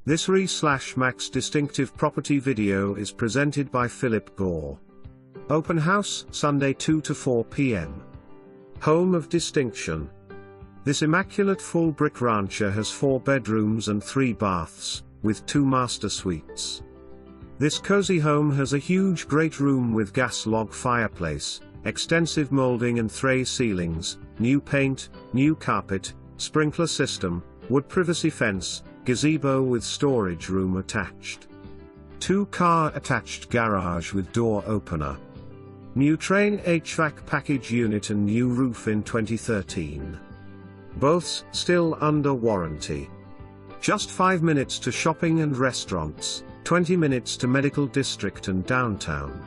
This RE/MAX distinctive property video is presented by Phillip Gore. Open house, Sunday 2 to 4 p.m. Home of distinction. This immaculate full brick rancher has 4 bedrooms and 3 baths, with 2 master suites. This cozy home has a huge great room with gas log fireplace, extensive molding and TREY ceilings, new paint, new carpet, sprinkler system, wood privacy fence, gazebo with storage room attached. 2-car attached garage with door opener. New TRANE HVAC package unit and new roof in 2013. Both still under warranty. Just 5 minutes to shopping and restaurants, 20 minutes to medical district and downtown.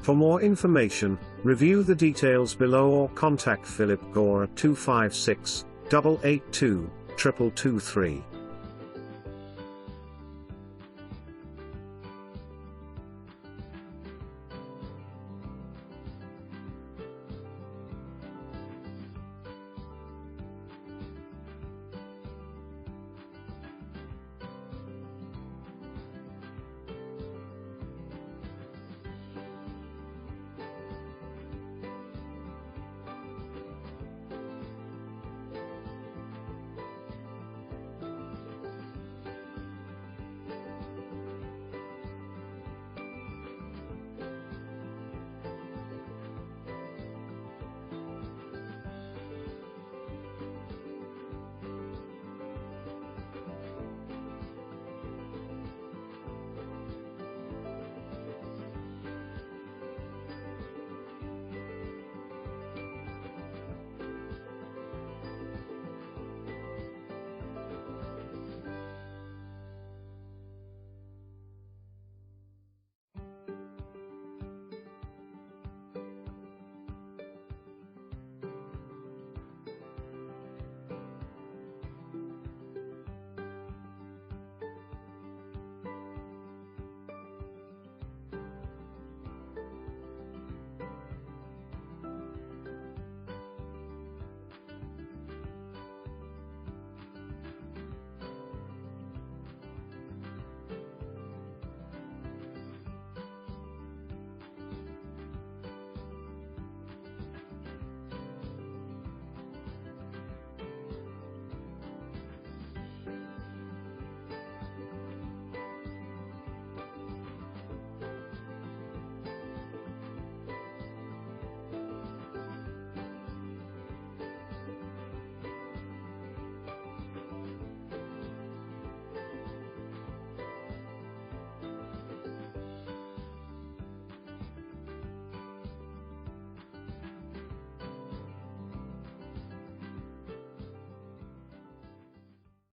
For more information, review the details below or contact Phillip Gore at 256 882 2223.